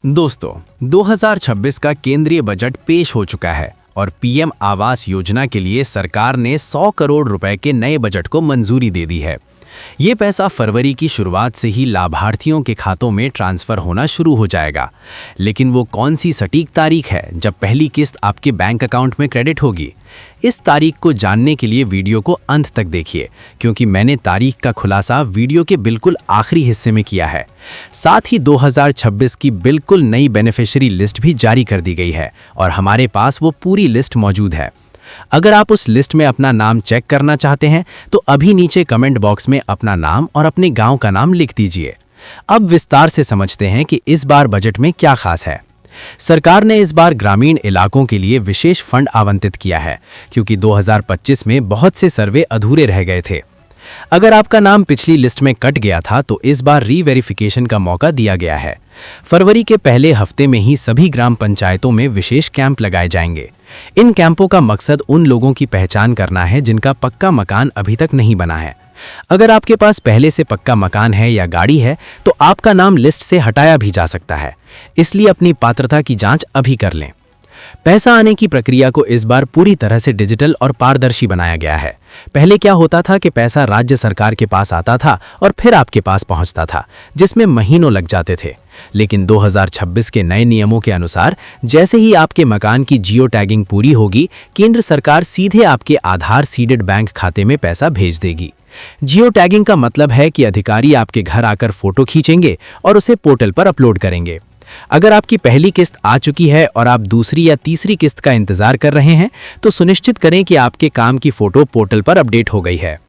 दोस्तों, 2026 का केंद्रीय बजट पेश हो चुका है और पीएम आवास योजना के लिए सरकार ने 100 करोड़ रुपए के नए बजट को मंजूरी दे दी है। ये पैसा फरवरी की शुरुआत से ही लाभार्थियों के खातों में ट्रांसफर होना शुरू हो जाएगा। लेकिन वो कौन सी सटीक तारीख है जब पहली किस्त आपके बैंक अकाउंट में क्रेडिट होगी? इस तारीख को जानने के लिए वीडियो को अंत तक देखिए, क्योंकि मैंने तारीख का खुलासा वीडियो के बिल्कुल आखिरी हिस्से में किया है। साथ ही 2026 की बिल्कुल नई बेनिफिशियरी लिस्ट भी जारी कर दी गई है और हमारे पास वो पूरी लिस्ट मौजूद है। अगर आप उस लिस्ट में अपना नाम चेक करना चाहते हैं तो अभी नीचे कमेंट बॉक्स में अपना नाम और अपने गांव का नाम लिख दीजिए। अब विस्तार से समझते हैं कि इस बार बजट में क्या खास है। सरकार ने इस बार ग्रामीण इलाकों के लिए विशेष फंड आवंटित किया है, क्योंकि 2025 में बहुत से सर्वे अधूरे रह गए थे। अगर आपका नाम पिछली लिस्ट में कट गया था तो इस बार रीवेरिफिकेशन का मौका दिया गया है। फरवरी के पहले हफ्ते में ही सभी ग्राम पंचायतों में विशेष कैंप लगाए जाएंगे। इन कैंपों का मकसद उन लोगों की पहचान करना है जिनका पक्का मकान अभी तक नहीं बना है। अगर आपके पास पहले से पक्का मकान है या गाड़ी है तो आपका नाम लिस्ट से हटाया भी जा सकता है, इसलिए अपनी पात्रता की जांच अभी कर लें। पैसा आने की प्रक्रिया को इस बार पूरी तरह से डिजिटल और पारदर्शी बनाया गया है। पहले क्या होता था कि पैसा राज्य सरकार के पास आता था और फिर आपके पास पहुंचता था, जिसमें महीनों लग जाते थे। लेकिन 2026 के नए नियमों के अनुसार जैसे ही आपके मकान की जियो टैगिंग पूरी होगी, केंद्र सरकार सीधे आपके आधार सीडेड बैंक खाते में पैसा भेज देगी। जियो टैगिंग का मतलब है कि अधिकारी आपके घर आकर फोटो खींचेंगे और उसे पोर्टल पर अपलोड करेंगे। अगर आपकी पहली किस्त आ चुकी है और आप दूसरी या तीसरी किस्त का इंतजार कर रहे हैं तो सुनिश्चित करें कि आपके काम की फोटो पोर्टल पर अपडेट हो गई है।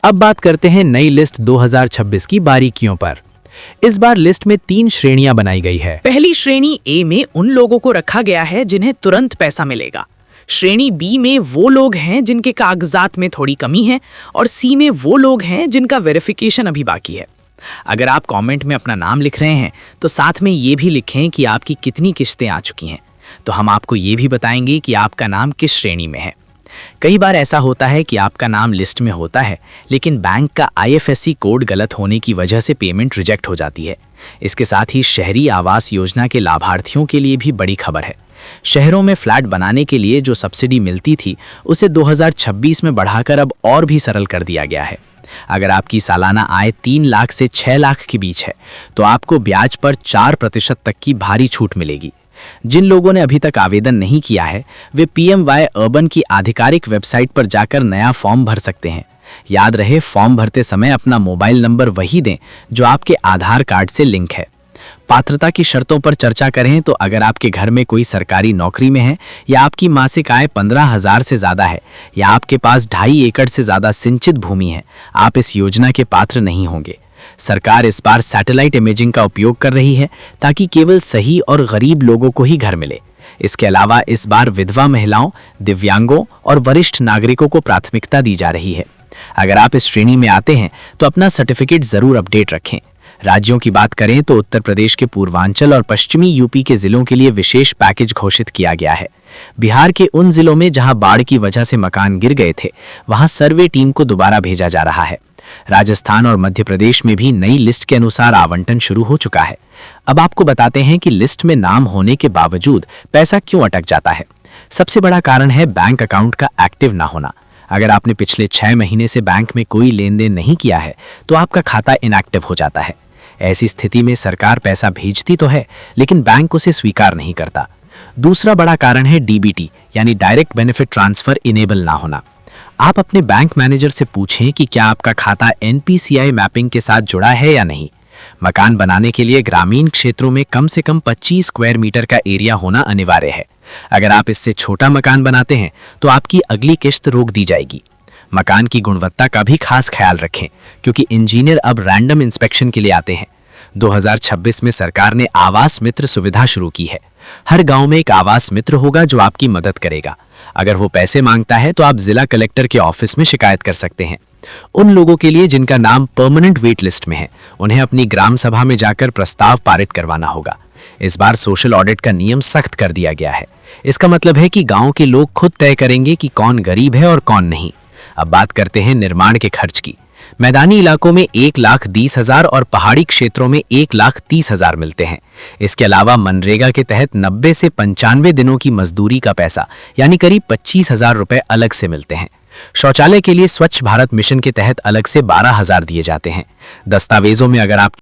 अब बात करते हैं नई लिस्ट 2026 की बारीकियों पर। इस बार लिस्ट में 3 श्रेणियां बनाई गई है। पहली श्रेणी ए में उन लोगों को रखा गया है जिन्हें तुरंत पैसा मिलेगा। श्रेणी बी में वो लोग हैं जिनके कागजात में थोड़ी कमी है और सी में वो लोग हैं जिनका वेरिफिकेशन अभी बाकी है। अगर आप कमेंट में अपना नाम लिख रहे हैं तो साथ में ये भी लिखें कि आपकी कितनी किस्तें आ चुकी हैं, तो हम आपको ये भी बताएंगे कि आपका नाम किस श्रेणी में है। कई बार ऐसा होता है कि आपका नाम लिस्ट में होता है लेकिन बैंक का IFSC कोड गलत होने की वजह से पेमेंट रिजेक्ट हो जाती है। इसके साथ ही शहरी आवास योजना के लाभार्थियों के लिए भी बड़ी खबर है। शहरों में फ्लैट बनाने के लिए जो सब्सिडी मिलती थी उसे 2026 में बढ़ाकर अब और भी सरल कर दिया गया है। अगर आपकी सालाना आय 3 लाख से 6 लाख के बीच है तो आपको ब्याज पर 4% तक की भारी छूट मिलेगी। जिन लोगों ने अभी तक आवेदन नहीं किया है वे PMY अर्बन की आधिकारिक वेबसाइट पर जाकर नया फॉर्म भर सकते हैं। याद रहे, फॉर्म भरते समय अपना मोबाइल नंबर वही दें जो आपके आधार कार्ड से लिंक है। पात्रता की शर्तों पर चर्चा करें तो अगर आपके घर में कोई सरकारी नौकरी में है या आपकी मासिक आय 15,000 से ज़्यादा है या आपके पास 2.5 एकड़ से ज़्यादा सिंचित भूमि है, आप इस योजना के पात्र नहीं होंगे। सरकार इस बार सैटेलाइट इमेजिंग का उपयोग कर रही है ताकि केवल सही और गरीब लोगों को ही घर मिले। इसके अलावा इस बार विधवा महिलाओं, दिव्यांगों और वरिष्ठ नागरिकों को प्राथमिकता दी जा रही है। अगर आप इस श्रेणी में आते हैं तो अपना सर्टिफिकेट ज़रूर अपडेट रखें। राज्यों की बात करें तो उत्तर प्रदेश के पूर्वांचल और पश्चिमी यूपी के जिलों के लिए विशेष पैकेज घोषित किया गया है। बिहार के उन जिलों में जहां बाढ़ की वजह से मकान गिर गए थे वहां सर्वे टीम को दोबारा भेजा जा रहा है। राजस्थान और मध्य प्रदेश में भी नई लिस्ट के अनुसार आवंटन शुरू हो चुका है। अब आपको बताते हैं कि लिस्ट में नाम होने के बावजूद पैसा क्यों अटक जाता है। सबसे बड़ा कारण है बैंक अकाउंट का एक्टिव ना होना। अगर आपने पिछले 6 महीने से बैंक में कोई लेन देन नहीं किया है तो आपका खाता इनएक्टिव हो जाता है। ऐसी स्थिति में सरकार पैसा भेजती तो है लेकिन बैंक उसे स्वीकार नहीं करता। दूसरा बड़ा कारण है DBT यानी डायरेक्ट बेनिफिट ट्रांसफर इनेबल ना होना। आप अपने बैंक मैनेजर से पूछें कि क्या आपका खाता NPCI मैपिंग के साथ जुड़ा है या नहीं। मकान बनाने के लिए ग्रामीण क्षेत्रों में कम से कम 25 स्क्वायर मीटर का एरिया होना अनिवार्य है। अगर आप इससे छोटा मकान बनाते हैं तो आपकी अगली किस्त रोक दी जाएगी। मकान की गुणवत्ता का भी खास ख्याल रखें, क्योंकि इंजीनियर अब रैंडम इंस्पेक्शन के लिए आते हैं। 2026 में सरकार ने आवास मित्र सुविधा शुरू की है। हर गांव में एक आवास मित्र होगा जो आपकी मदद करेगा। अगर वो पैसे मांगता है तो आप जिला कलेक्टर के ऑफिस में शिकायत कर सकते हैं। उन लोगों के लिए जिनका नाम परमानेंट वेट लिस्ट में है, उन्हें अपनी ग्राम सभा में जाकर प्रस्ताव पारित करवाना होगा। इस बार सोशल ऑडिट का नियम सख्त कर दिया गया है। इसका मतलब है कि गांव के लोग खुद तय करेंगे कि कौन गरीब है और कौन नहीं। अब बात करते हैं निर्माण के खर्च की। मैदानी इलाकों में 1,20,000 और पहाड़ी क्षेत्रों में 1,30,000 मिलते हैं। इसके अलावा मनरेगा के तहत 90 से 95 दिनों की मजदूरी का पैसा यानी करीब 25,000 रुपए अलग से मिलते हैं। शौचालय के लिए स्वच्छ भारत मिशन के तहत अलग से 12,000 दिए जाते हैं। दस्तावेजों में अगर आप